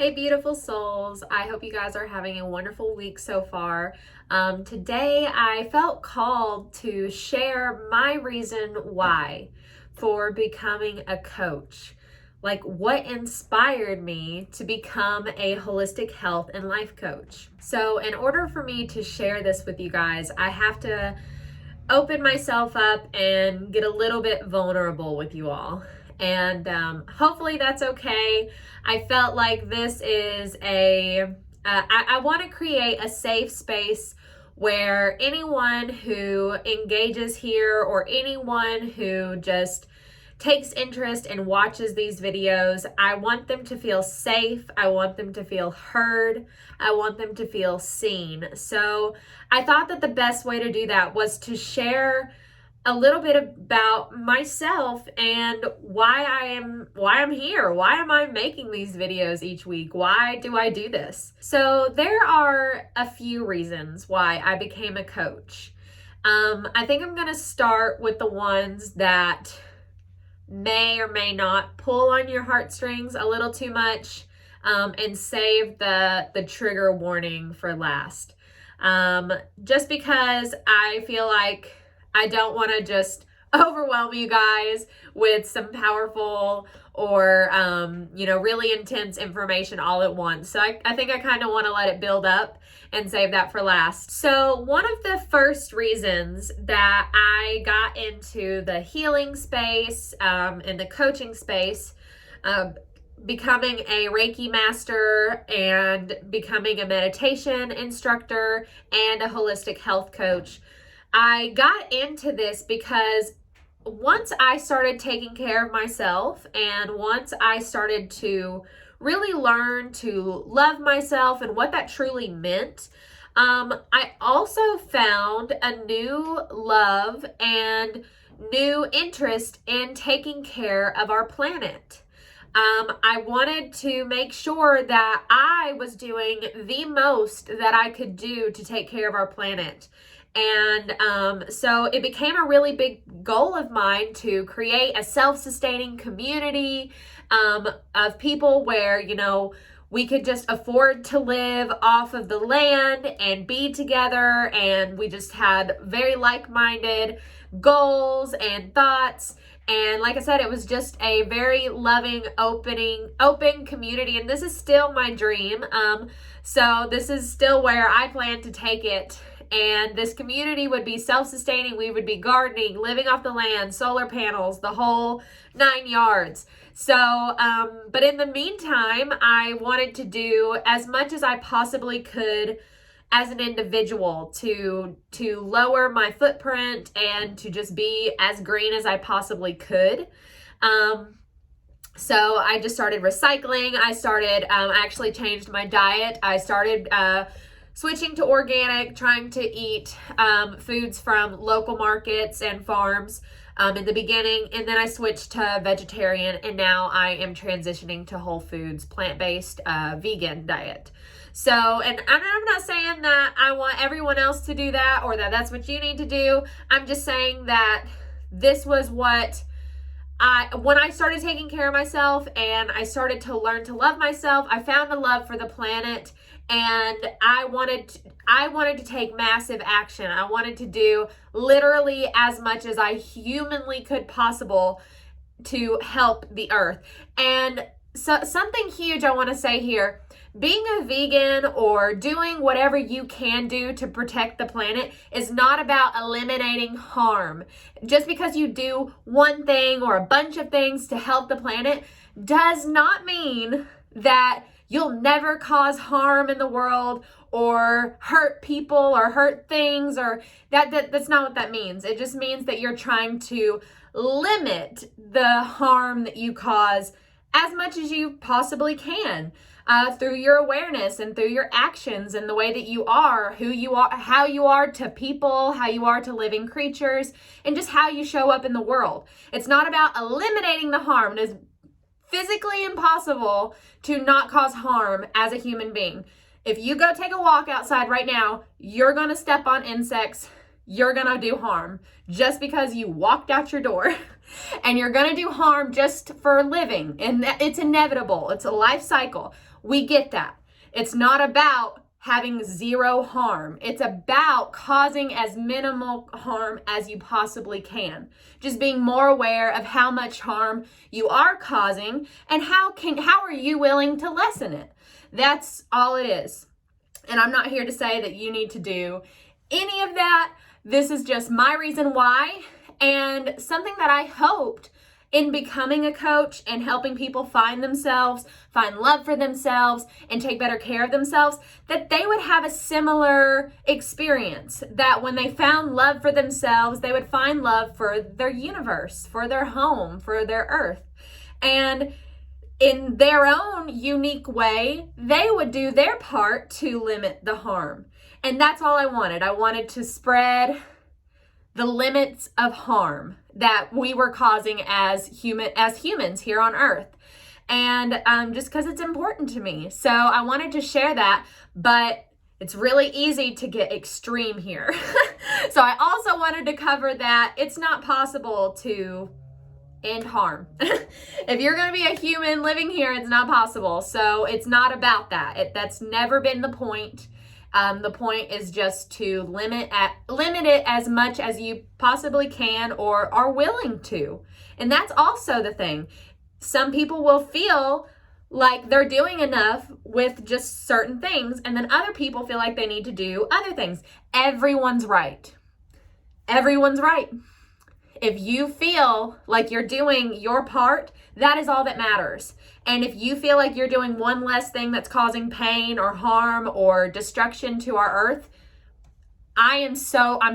Hey, beautiful souls. I hope you guys are having a wonderful week so far. Today, I felt called to share my reason why for becoming a coach. Like, what inspired me to become a holistic health and life coach. So, in order for me to share this with you guys, I have to open myself up and get a little bit vulnerable with you all. And hopefully that's okay. I felt like this is I want to create a safe space where anyone who engages here or anyone who just takes interest and watches these videos, I want them to feel safe. I want them to feel heard. I want them to feel seen. So I thought that the best way to do that was to share a little bit about myself and why I'm here. Why am I making these videos each week? Why do I do this? So there are a few reasons why I became a coach. I think I'm gonna start with the ones that may or may not pull on your heartstrings a little too much, and save the trigger warning for last. Just because I feel like I don't want to just overwhelm you guys with some powerful or really intense information all at once. So I think I kind of want to let it build up and save that for last. So one of the first reasons that I got into the healing space and the coaching space, becoming a Reiki master and becoming a meditation instructor and a holistic health coach, I got into this because once I started taking care of myself and once I started to really learn to love myself and what that truly meant, I also found a new love and new interest in taking care of our planet. I wanted to make sure that I was doing the most that I could do to take care of our planet. And so it became a really big goal of mine to create a self-sustaining community of people where, we could just afford to live off of the land and be together. And we just had very like-minded goals and thoughts. And like I said, it was just a very loving, open community. And this is still my dream. So this is still where I plan to take it. And this community would be self-sustaining. We would be gardening, living off the land, solar panels, the whole 9 yards. So, but in the meantime, I wanted to do as much as I possibly could as an individual to lower my footprint and to just be as green as I possibly could. So I just started recycling. I actually changed my diet. I started switching to organic, trying to eat foods from local markets and farms in the beginning, and then I switched to vegetarian, and now I am transitioning to whole foods, plant-based, vegan diet. So, and I'm not saying that I want everyone else to do that or that that's what you need to do. I'm just saying that this was what when I started taking care of myself and I started to learn to love myself, I found a love for the planet, and I wanted to take massive action. I wanted to do literally as much as I humanly could possible to help the earth. And so something huge I want to say here, being a vegan or doing whatever you can do to protect the planet is not about eliminating harm. Just because you do one thing or a bunch of things to help the planet does not mean that you'll never cause harm in the world or hurt people or hurt things, or that's not what that means. It just means that you're trying to limit the harm that you cause as much as you possibly can, through your awareness and through your actions and the way that you are, who you are, how you are to people, how you are to living creatures, and just how you show up in the world. It's not about eliminating the harm. It is physically impossible to not cause harm as a human being. If you go take a walk outside right now, you're going to step on insects. You're going to do harm just because you walked out your door. And you're going to do harm just for living. And it's inevitable. It's a life cycle. We get that. It's not about having zero harm. It's about causing as minimal harm as you possibly can. Just being more aware of how much harm you are causing and how are you willing to lessen it. That's all it is. And I'm not here to say that you need to do any of that. This is just my reason why, and something that I hoped in becoming a coach and helping people find themselves, find love for themselves, and take better care of themselves, that they would have a similar experience. That when they found love for themselves, they would find love for their universe, for their home, for their earth. And in their own unique way, they would do their part to limit the harm. And that's all I wanted. I wanted to spread the limits of harm that we were causing as humans here on earth. And just because it's important to me. So I wanted to share that, but it's really easy to get extreme here. So I also wanted to cover that it's not possible to end harm. If you're going to be a human living here, it's not possible. So it's not about that. That's never been the point. The point is just to limit it as much as you possibly can or are willing to. And that's also the thing. Some people will feel like they're doing enough with just certain things, and then other people feel like they need to do other things. Everyone's right. Everyone's right. If you feel like you're doing your part, that is all that matters. And if you feel like you're doing one less thing that's causing pain or harm or destruction to our earth, I'm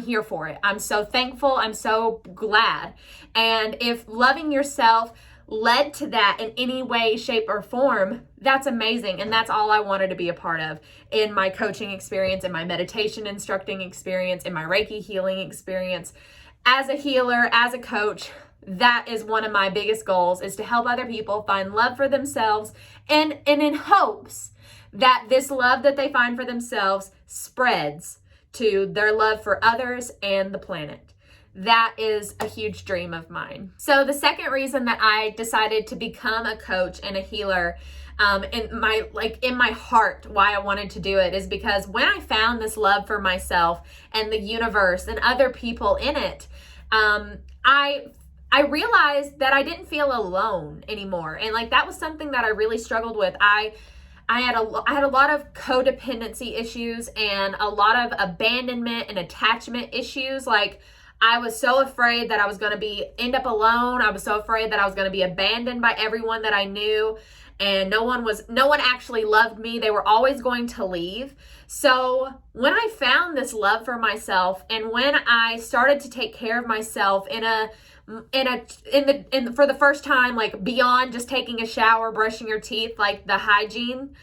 here for it. I'm so thankful. I'm so glad. And if loving yourself led to that in any way, shape, or form, that's amazing. And that's all I wanted to be a part of in my coaching experience, in my meditation instructing experience, in my Reiki healing experience. As a healer, as a coach, that is one of my biggest goals, is to help other people find love for themselves, and in hopes that this love that they find for themselves spreads to their love for others and the planet. That is a huge dream of mine. So the second reason that I decided to become a coach and a healer, in my heart, why I wanted to do it, is because when I found this love for myself and the universe and other people in it, I realized that I didn't feel alone anymore. And that was something that I really struggled with. I had a lot of codependency issues and a lot of abandonment and attachment issues. I was so afraid that I was going to end up alone. I was so afraid that I was going to be abandoned by everyone that I knew, and no one actually loved me. They were always going to leave. So when I found this love for myself, and when I started to take care of myself for the first time, beyond just taking a shower, brushing your teeth, the hygiene,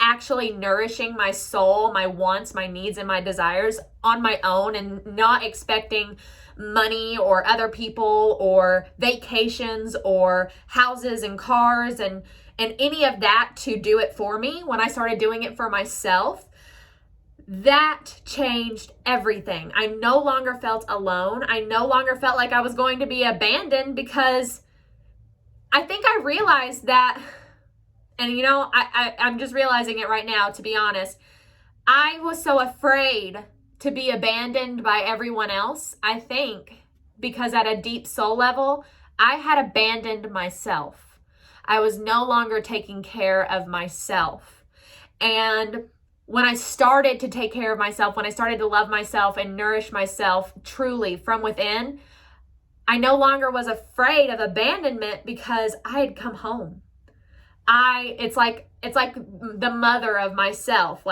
actually nourishing my soul, my wants, my needs, and my desires on my own, and not expecting money or other people or vacations or houses and cars and any of that to do it for me. When I started doing it for myself, that changed everything. I no longer felt alone. I no longer felt like I was going to be abandoned, because I think I realized that, and I'm just realizing it right now, to be honest. I was so afraid to be abandoned by everyone else, I think, because at a deep soul level, I had abandoned myself. I was no longer taking care of myself. And when I started to take care of myself, when I started to love myself and nourish myself truly from within, I no longer was afraid of abandonment, because I had come home. It's like the mother of myself.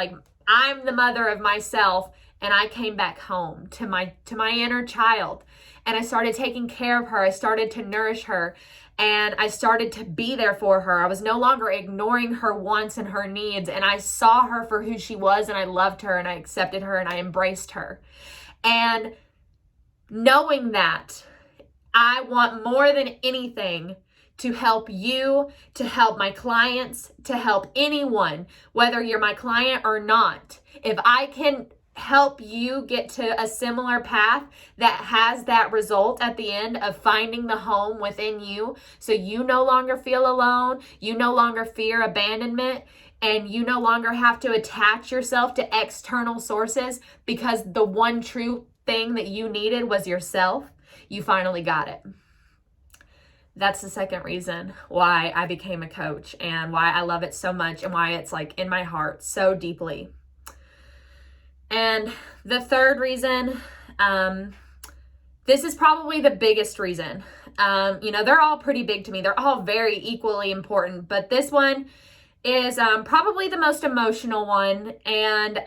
I'm the mother of myself, and I came back home to my inner child, and I started taking care of her. I started to nourish her, and I started to be there for her. I was no longer ignoring her wants and her needs, and I saw her for who she was, and I loved her, and I accepted her, and I embraced her. And knowing that, I want more than anything to help you, to help my clients, to help anyone, whether you're my client or not. If I can help you get to a similar path that has that result at the end of finding the home within you, so you no longer feel alone, you no longer fear abandonment, and you no longer have to attach yourself to external sources because the one true thing that you needed was yourself, you finally got it. That's the second reason why I became a coach and why I love it so much and why it's like in my heart so deeply. And the third reason, this is probably the biggest reason. They're all pretty big to me. They're all very equally important, but this one is probably the most emotional one. And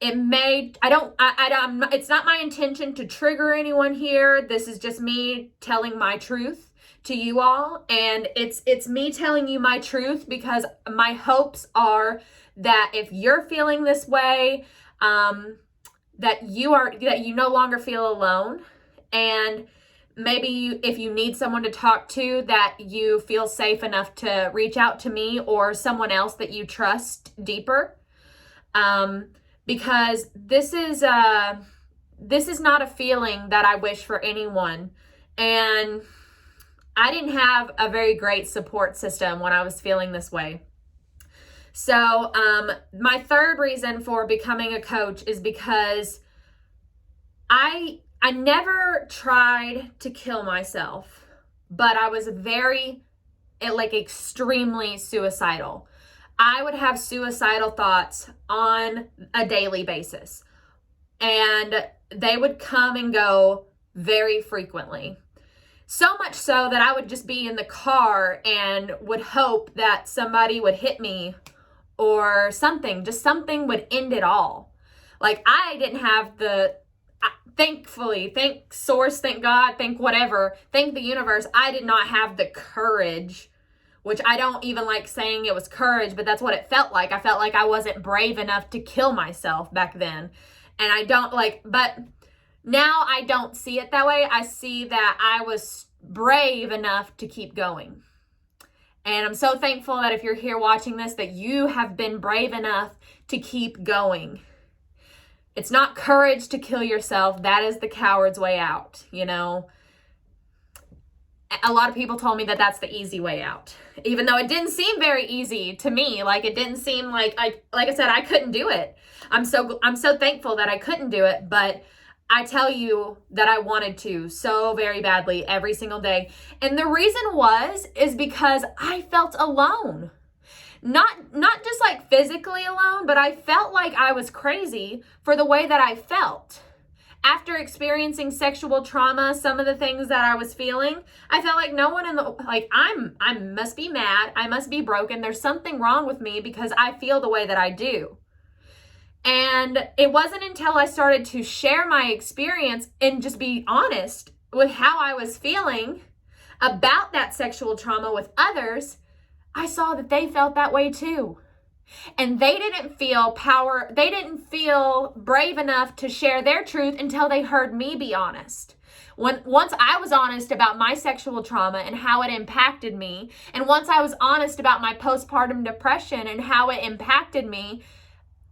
it's not my intention to trigger anyone here. This is just me telling my truth to you all. And it's me telling you my truth because my hopes are that if you're feeling this way, that you no longer feel alone. And maybe if you need someone to talk to, that you feel safe enough to reach out to me or someone else that you trust deeper. Because this is not a feeling that I wish for anyone. And I didn't have a very great support system when I was feeling this way. So my third reason for becoming a coach is because I never tried to kill myself, but I was extremely suicidal. I would have suicidal thoughts on a daily basis, and they would come and go very frequently. So much so that I would just be in the car and would hope that somebody would hit me or something would end it all. Like I didn't have thankfully, thank source, thank God, thank whatever, thank the universe, I did not have the courage, which I don't even like saying it was courage, but that's what it felt like. I felt like I wasn't brave enough to kill myself back then. And but now I don't see it that way. I see that I was brave enough to keep going. And I'm so thankful that if you're here watching this, that you have been brave enough to keep going. It's not courage to kill yourself. That is the coward's way out, A lot of people told me that that's the easy way out, even though it didn't seem very easy to me. Like it didn't seem like I said, I couldn't do it. I'm so thankful that I couldn't do it, but I tell you that I wanted to so very badly every single day. And the reason is because I felt alone. Not just like physically alone, but I felt like I was crazy for the way that I felt. After experiencing sexual trauma, some of the things that I was feeling, I felt like no one I must be mad. I must be broken. There's something wrong with me because I feel the way that I do. And it wasn't until I started to share my experience and just be honest with how I was feeling about that sexual trauma with others, I saw that they felt that way too. And they didn't feel brave enough to share their truth until they heard me be honest. Once I was honest about my sexual trauma and how it impacted me, and once I was honest about my postpartum depression and how it impacted me,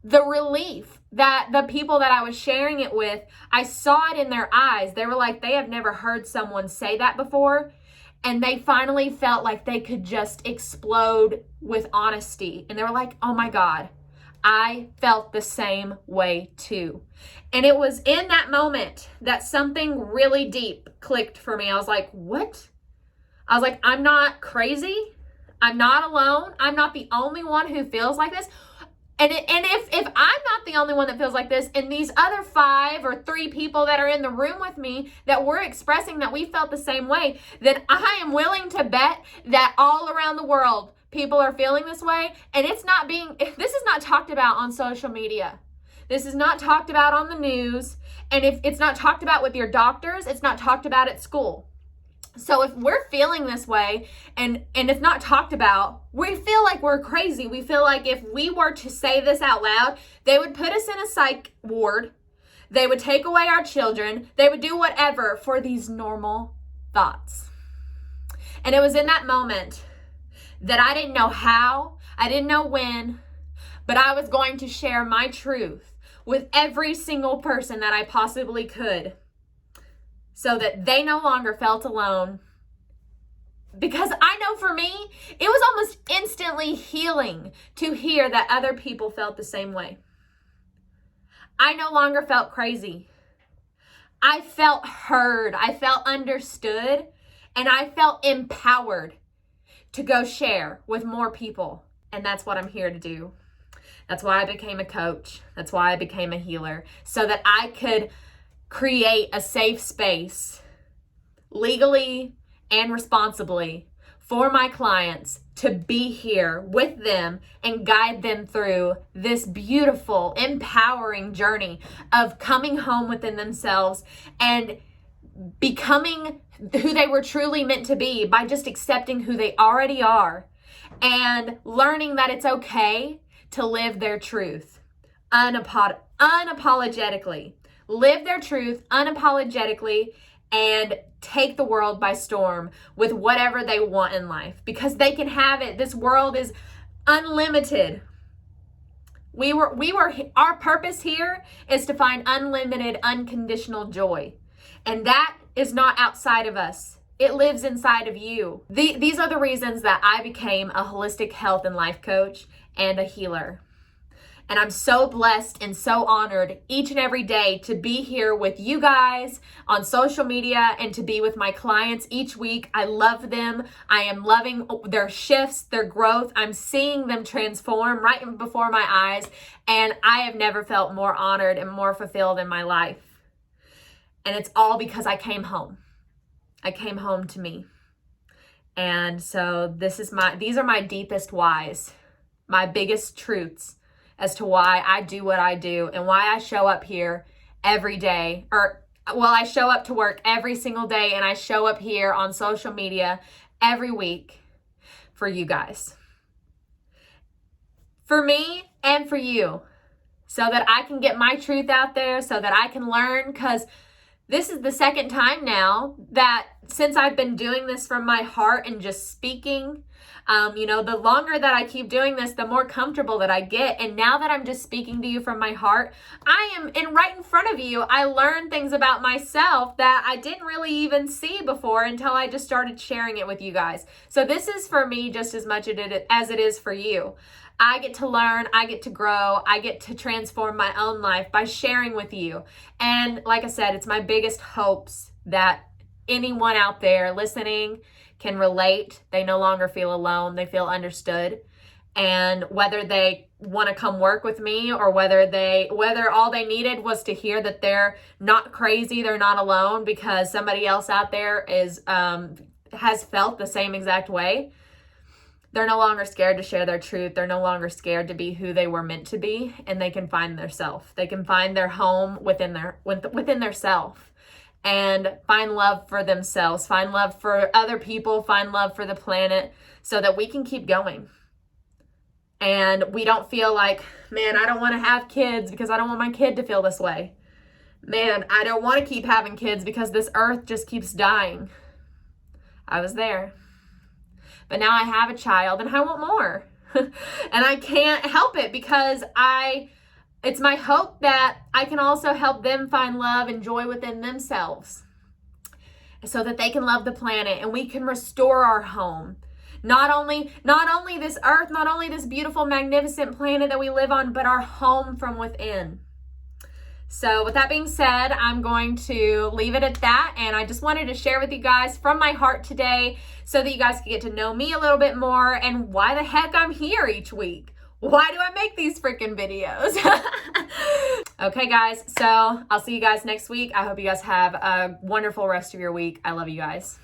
the relief that the people that I was sharing it with, I saw it in their eyes. They were like, they have never heard someone say that before. And they finally felt like they could just explode with honesty. And they were like, oh my God, I felt the same way too. And it was in that moment that something really deep clicked for me. I was like, what? I was like, I'm not crazy. I'm not alone. I'm not the only one who feels like this. And if I'm not the only one that feels like this, and these other 5 or 3 people that are in the room with me that were expressing that we felt the same way, then I am willing to bet that all around the world people are feeling this way. And this is not talked about on social media. This is not talked about on the news. And if it's not talked about with your doctors, it's not talked about at school. So if we're feeling this way and it's not talked about, we feel like we're crazy. We feel like if we were to say this out loud, they would put us in a psych ward. They would take away our children. They would do whatever for these normal thoughts. And it was in that moment that I didn't know how, I didn't know when, but I was going to share my truth with every single person that I possibly could, so that they no longer felt alone Because I know for me, it was almost instantly healing to hear that other people felt the same way. I no longer felt crazy. I felt heard. I felt understood. And I felt empowered to go share with more people. And that's what I'm here to do. That's why I became a coach. That's why I became a healer. So that I could create a safe space legally and responsibly for my clients to be here with them and guide them through this beautiful, empowering journey of coming home within themselves and becoming who they were truly meant to be by just accepting who they already are and learning that it's okay to live their truth unapologetically. Live their truth unapologetically and take the world by storm with whatever they want in life, because they can have it. This world is unlimited. Our purpose here is to find unlimited, unconditional joy. And that is not outside of us. It lives inside of you. These are the reasons that I became a holistic health and life coach and a healer. And I'm so blessed and so honored each and every day to be here with you guys on social media and to be with my clients each week. I love them. I am loving their shifts, their growth. I'm seeing them transform right before my eyes. And I have never felt more honored and more fulfilled in my life. And it's all because I came home. I came home to me. And so these are my deepest whys, my biggest truths as to why I do what I do and why I show up here every day. I show up to work every single day, and I show up here on social media every week for you guys. For me and for you, so that I can get my truth out there, so that I can learn, because this is the second time now that since I've been doing this from my heart and just speaking, the longer that I keep doing this, the more comfortable that I get. And now that I'm just speaking to you from my heart, I am right in front of you. I learned things about myself that I didn't really even see before until I just started sharing it with you guys. So this is for me just as much as it is for you. I get to learn, I get to grow, I get to transform my own life by sharing with you. And like I said, it's my biggest hopes that anyone out there listening can relate. They no longer feel alone. They feel understood. And whether they want to come work with me or whether all they needed was to hear that they're not crazy, they're not alone, because somebody else out there has felt the same exact way. They're no longer scared to share their truth. They're no longer scared to be who they were meant to be, and they can find their self. They can find their home within their self. And find love for themselves, find love for other people, find love for the planet, so that we can keep going. And we don't feel like, man, I don't want to have kids because I don't want my kid to feel this way. Man, I don't want to keep having kids because this earth just keeps dying. I was there. But now I have a child and I want more. And I can't help it because it's my hope that I can also help them find love and joy within themselves so that they can love the planet and we can restore our home. Not only this earth, not only this beautiful, magnificent planet that we live on, but our home from within. So with that being said, I'm going to leave it at that. And I just wanted to share with you guys from my heart today so that you guys can get to know me a little bit more and why the heck I'm here each week. Why do I make these freaking videos? Okay, guys, so I'll see you guys next week. I hope you guys have a wonderful rest of your week. I love you guys.